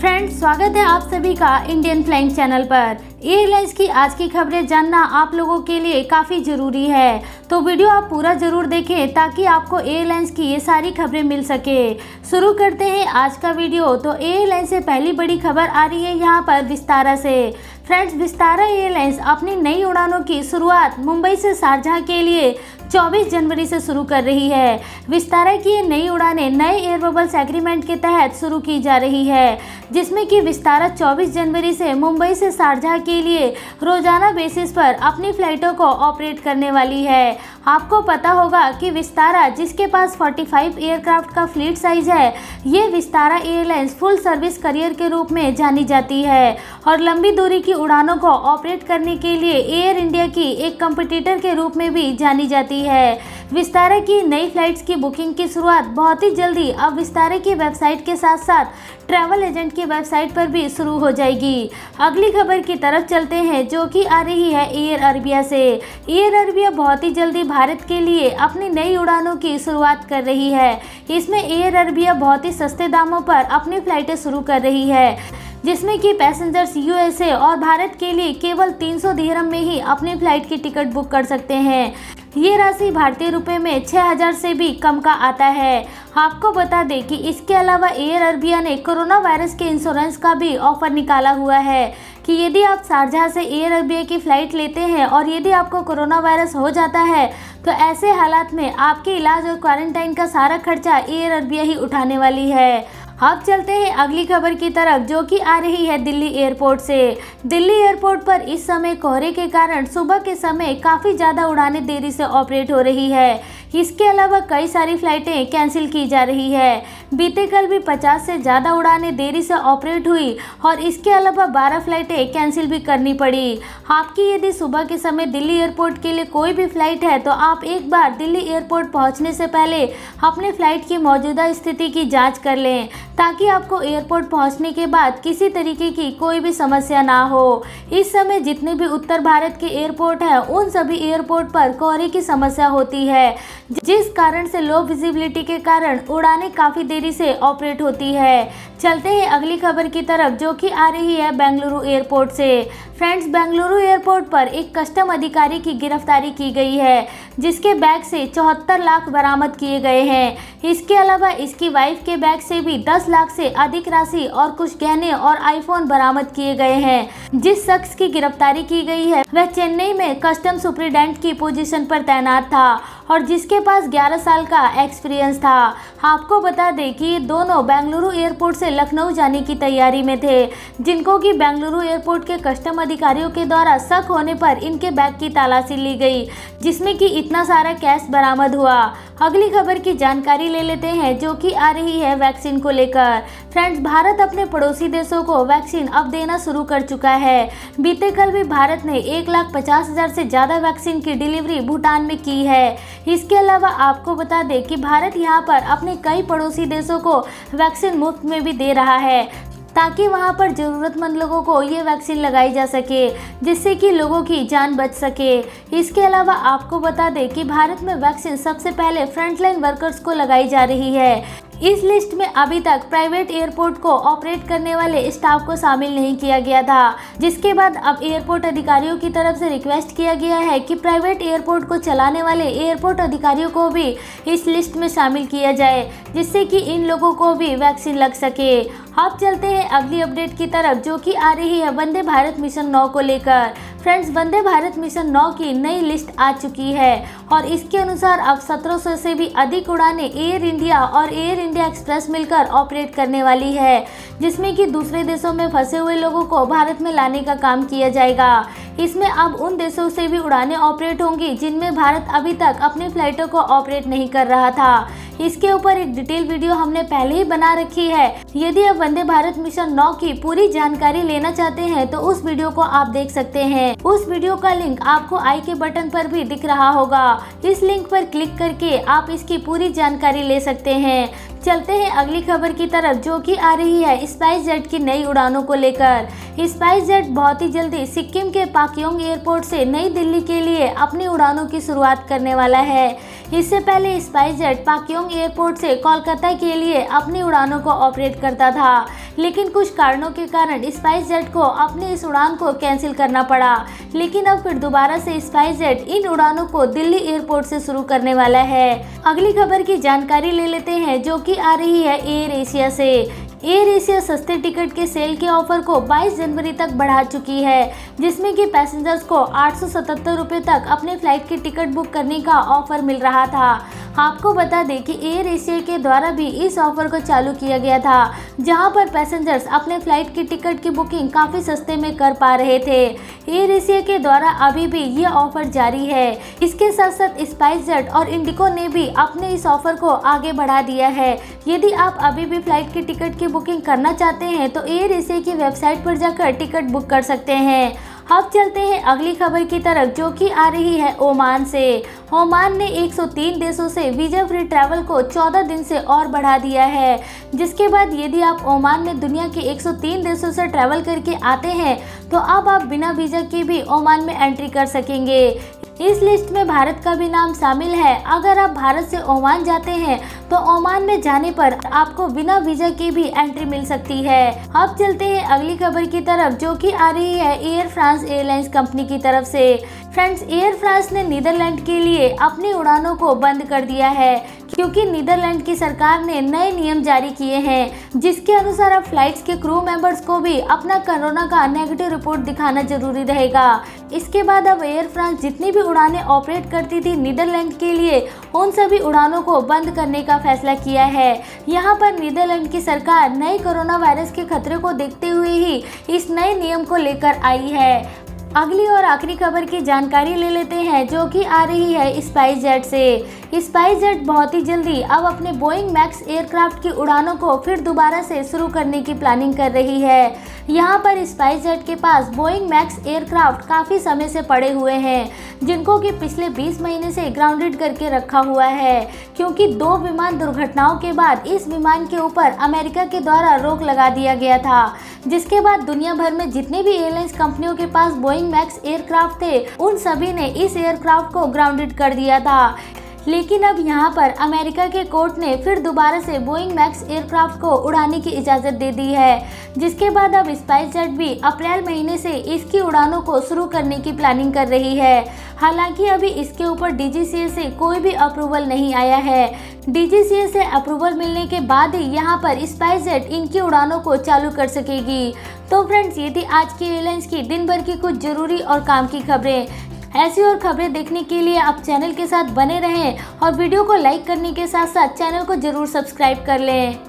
Friends, स्वागत है आप सभी का इंडियन फ्लाइंग चैनल पर। एयरलाइंस की आज की खबरें जानना आप लोगों के लिए काफ़ी ज़रूरी है, तो वीडियो आप पूरा ज़रूर देखें ताकि आपको एयरलाइंस की ये सारी खबरें मिल सके। शुरू करते हैं आज का वीडियो। तो एयरलाइंस से पहली बड़ी खबर आ रही है यहाँ पर विस्तारा से। फ्रेंड्स, विस्तारा एयरलाइंस अपनी नई उड़ानों की शुरुआत मुंबई से शारजाह के लिए 24 जनवरी से शुरू कर रही है। विस्तारा की ये नई उड़ानें नए एयर बबल्स एग्रीमेंट के तहत शुरू की जा रही है, जिसमें कि विस्तारा 24 जनवरी से मुंबई से शारजाह के लिए रोजाना बेसिस पर अपनी फ्लाइटों को ऑपरेट करने वाली है। आपको पता होगा कि विस्तारा, जिसके पास 45 एयरक्राफ्ट का फ्लीट साइज है, ये Vistara airlines full service career के रूप में जानी जाती है और लंबी दूरी की उड़ानों को ऑपरेट करने के लिए एयर इंडिया की एक कंपटीटर के रूप में भी जानी जाती है। विस्तारा की नई फ्लाइट्स की बुकिंग की शुरुआत बहुत ही जल्दी अब विस्तारा की वेबसाइट के साथ साथ ट्रैवल एजेंट की वेबसाइट पर भी शुरू हो जाएगी। अगली खबर की तरफ चलते हैं, जो कि आ रही है एयर अरेबिया से। एयर अरेबिया बहुत ही जल्दी भारत के लिए अपनी नई उड़ानों की शुरुआत कर रही है। इसमें एयर अरेबिया बहुत ही सस्ते दामों पर अपनी फ्लाइटें शुरू कर रही है, जिसमें कि पैसेंजर्स यूएसए और भारत के लिए केवल 300 दिरहम में ही अपनी फ्लाइट की टिकट बुक कर सकते हैं। ये राशि भारतीय रुपए में 6000 से भी कम का आता है। आपको बता दें कि इसके अलावा एयर अरेबिया ने कोरोना वायरस के इंश्योरेंस का भी ऑफर निकाला हुआ है कि यदि आप शारजाह से एयर अरेबिया की फ़्लाइट लेते हैं और यदि आपको कोरोना वायरस हो जाता है तो ऐसे हालात में आपके इलाज और क्वारंटाइन का सारा खर्चा एयर अरेबिया ही उठाने वाली है। अब चलते हैं अगली खबर की तरफ, जो कि आ रही है दिल्ली एयरपोर्ट से। दिल्ली एयरपोर्ट पर इस समय कोहरे के कारण सुबह के समय काफ़ी ज़्यादा उड़ानें देरी से ऑपरेट हो रही है। इसके अलावा कई सारी फ्लाइटें कैंसिल की जा रही है। बीते कल भी 50 से ज़्यादा उड़ानें देरी से ऑपरेट हुई और इसके अलावा 12 फ्लाइटें कैंसिल भी करनी पड़ी। आपकी यदि सुबह के समय दिल्ली एयरपोर्ट के लिए कोई भी फ़्लाइट है तो आप एक बार दिल्ली एयरपोर्ट पहुंचने से पहले अपने फ़्लाइट की मौजूदा स्थिति की जाँच कर लें, ताकि आपको एयरपोर्ट पहुंचने के बाद किसी तरीके की कोई भी समस्या ना हो। इस समय जितने भी उत्तर भारत के एयरपोर्ट हैं, उन सभी एयरपोर्ट पर कोहरे की समस्या होती है, जिस कारण से लो विजिबिलिटी के कारण उड़ानें काफ़ी देरी से ऑपरेट होती है। चलते हैं अगली खबर की तरफ, जो कि आ रही है बेंगलुरु एयरपोर्ट से। फ्रेंड्स, बेंगलुरु एयरपोर्ट पर एक कस्टम अधिकारी की गिरफ्तारी की गई है, जिसके बैग से 74 लाख बरामद किए गए हैं। इसके अलावा इसकी वाइफ के बैग से भी 10 लाख से अधिक राशि और कुछ गहने और आईफोन बरामद किए गए हैं। जिस शख्स की गिरफ्तारी की गई है वह चेन्नई में कस्टम सुपरिटेंडेंट की पोजीशन पर तैनात था और जिसके पास 11 साल का एक्सपीरियंस था। आपको बता दें कि ये दोनों बेंगलुरु एयरपोर्ट से लखनऊ जाने की तैयारी में थे, जिनको कि बेंगलुरु एयरपोर्ट के कस्टम अधिकारियों के द्वारा शक होने पर इनके बैग की तलाशी ली गई, जिसमें कि इतना सारा कैश बरामद हुआ। अगली खबर की जानकारी ले लेते हैं, जो कि आ रही है वैक्सीन को लेकर। फ्रेंड्स, भारत अपने पड़ोसी देशों को वैक्सीन अब देना शुरू कर चुका है। बीते कल भी भारत ने 1,50,000 से ज़्यादा वैक्सीन की डिलीवरी भूटान में की है। इसके अलावा आपको बता दें कि भारत यहाँ पर अपने कई पड़ोसी देशों को वैक्सीन मुफ्त में भी दे रहा है, ताकि वहां पर ज़रूरतमंद लोगों को ये वैक्सीन लगाई जा सके, जिससे कि लोगों की जान बच सके। इसके अलावा आपको बता दें कि भारत में वैक्सीन सबसे पहले फ्रंटलाइन वर्कर्स को लगाई जा रही है। इस लिस्ट में अभी तक प्राइवेट एयरपोर्ट को ऑपरेट करने वाले स्टाफ को शामिल नहीं किया गया था, जिसके बाद अब एयरपोर्ट अधिकारियों की तरफ से रिक्वेस्ट किया गया है कि प्राइवेट एयरपोर्ट को चलाने वाले एयरपोर्ट अधिकारियों को भी इस लिस्ट में शामिल किया जाए, जिससे कि इन लोगों को भी वैक्सीन लग सके। अब चलते हैं अगली अपडेट की तरफ, जो कि आ रही है वंदे भारत मिशन 9 को लेकर। फ्रेंड्स, वंदे भारत मिशन 9 की नई लिस्ट आ चुकी है और इसके अनुसार अब 1700 से भी अधिक उड़ानें एयर इंडिया और एयर इंडिया एक्सप्रेस मिलकर ऑपरेट करने वाली है, जिसमें कि दूसरे देशों में फंसे हुए लोगों को भारत में लाने का काम किया जाएगा। इसमें अब उन देशों से भी उड़ानें ऑपरेट होंगी जिनमें भारत अभी तक अपनी फ्लाइटों को ऑपरेट नहीं कर रहा था। इसके ऊपर एक डिटेल वीडियो हमने पहले ही बना रखी है। यदि आप वंदे भारत मिशन 9 की पूरी जानकारी लेना चाहते हैं तो उस वीडियो को आप देख सकते हैं। उस वीडियो का लिंक आपको आई के बटन पर भी दिख रहा होगा। इस लिंक पर क्लिक करके आप इसकी पूरी जानकारी ले सकते हैं। चलते हैं अगली खबर की तरफ, जो कि आ रही है स्पाइस जेट की नई उड़ानों को लेकर। स्पाइस जेट बहुत ही जल्दी सिक्किम के पाक्योंग एयरपोर्ट से नई दिल्ली के लिए अपनी उड़ानों की शुरुआत करने वाला है। इससे पहले स्पाइस जेट पाक्योंग एयरपोर्ट से कोलकाता के लिए अपनी उड़ानों को ऑपरेट करता था। लेकिन कुछ कारणों के कारण स्पाइसजेट को अपने इस उड़ान को कैंसिल करना पड़ा। लेकिन अब फिर दोबारा से स्पाइसजेट इन उड़ानों को दिल्ली एयरपोर्ट से शुरू करने वाला है। अगली खबर की जानकारी ले लेते हैं, जो कि आ रही है एयर एशिया से। एयर एशिया सस्ते टिकट के सेल के ऑफर को 22 जनवरी तक बढ़ा चुकी है, जिसमें कि पैसेंजर्स को 877 रुपये तक अपने फ्लाइट की टिकट बुक करने का ऑफर मिल रहा था। आपको बता दें कि एयर एशिया के द्वारा भी इस ऑफर को चालू किया गया था, जहां पर पैसेंजर्स अपने फ्लाइट की टिकट की बुकिंग काफ़ी सस्ते में कर पा रहे थे। एयर एशिया के द्वारा अभी भी ये ऑफर जारी है। इसके साथ साथ स्पाइसजेट और इंडिगो ने भी अपने इस ऑफर को आगे बढ़ा दिया है। यदि आप अभी भी फ्लाइट की टिकट की बुकिंग करना चाहते हैं तो एयर एशिया की वेबसाइट पर जाकर टिकट बुक कर सकते हैं। अब चलते हैं अगली खबर की तरफ, जो कि आ रही है ओमान से। ओमान ने 103 देशों से वीजा फ्री ट्रैवल को 14 दिन से और बढ़ा दिया है, जिसके बाद यदि आप ओमान में दुनिया के 103 देशों से ट्रैवल करके आते हैं तो अब आप बिना वीजा के भी ओमान में एंट्री कर सकेंगे। इस लिस्ट में भारत का भी नाम शामिल है। अगर आप भारत से ओमान जाते हैं तो ओमान में जाने पर आपको बिना वीजा के भी एंट्री मिल सकती है। अब चलते हैं अगली खबर की तरफ, जो कि आ रही है एयर फ्रांस एयरलाइंस कंपनी की तरफ से। फ्रेंड्स, एयर फ्रांस ने नीदरलैंड के लिए अपनी उड़ानों को बंद कर दिया है, क्योंकि नीदरलैंड की सरकार ने नए नियम जारी किए हैं, जिसके अनुसार अब फ्लाइट्स के क्रू मेंबर्स को भी अपना कोरोना का नेगेटिव रिपोर्ट दिखाना जरूरी रहेगा। इसके बाद अब एयर फ्रांस जितनी भी उड़ानें ऑपरेट करती थी नीदरलैंड के लिए, उन सभी उड़ानों को बंद करने का फैसला किया है। यहाँ पर नीदरलैंड की सरकार नए कोरोना वायरस के खतरे को देखते हुए ही इस नए नियम को लेकर आई है। अगली और आखिरी खबर की जानकारी ले लेते हैं, जो कि आ रही है स्पाइसजेट से। स्पाइसजेट बहुत ही जल्दी अब अपने बोइंग मैक्स एयरक्राफ्ट की उड़ानों को फिर दोबारा से शुरू करने की प्लानिंग कर रही है। यहाँ पर स्पाइसजेट के पास बोइंग मैक्स एयरक्राफ्ट काफ़ी समय से पड़े हुए हैं, जिनको कि पिछले 20 महीने से ग्राउंडेड करके रखा हुआ है, क्योंकि 2 विमान दुर्घटनाओं के बाद इस विमान के ऊपर अमेरिका के द्वारा रोक लगा दिया गया था, जिसके बाद दुनिया भर में जितने भी एयरलाइंस कंपनियों के पास बोइंग मैक्स एयरक्राफ्ट थे, उन सभी ने इस एयरक्राफ्ट को ग्राउंडेड कर दिया था। लेकिन अब यहाँ पर अमेरिका के कोर्ट ने फिर दोबारा से बोइंग मैक्स एयरक्राफ्ट को उड़ाने की इजाज़त दे दी है, जिसके बाद अब स्पाइसजेट भी अप्रैल महीने से इसकी उड़ानों को शुरू करने की प्लानिंग कर रही है। हालांकि अभी इसके ऊपर DGCA से कोई भी अप्रूवल नहीं आया है। DGCA से अप्रूवल मिलने के बाद ही यहाँ पर स्पाइसजेट इनकी उड़ानों को चालू कर सकेगी। तो फ्रेंड्स, ये थी आज की एयरलाइंस की दिन भर की कुछ जरूरी और काम की खबरें। ऐसी और खबरें देखने के लिए आप चैनल के साथ बने रहें और वीडियो को लाइक करने के साथ साथ चैनल को जरूर सब्सक्राइब कर लें।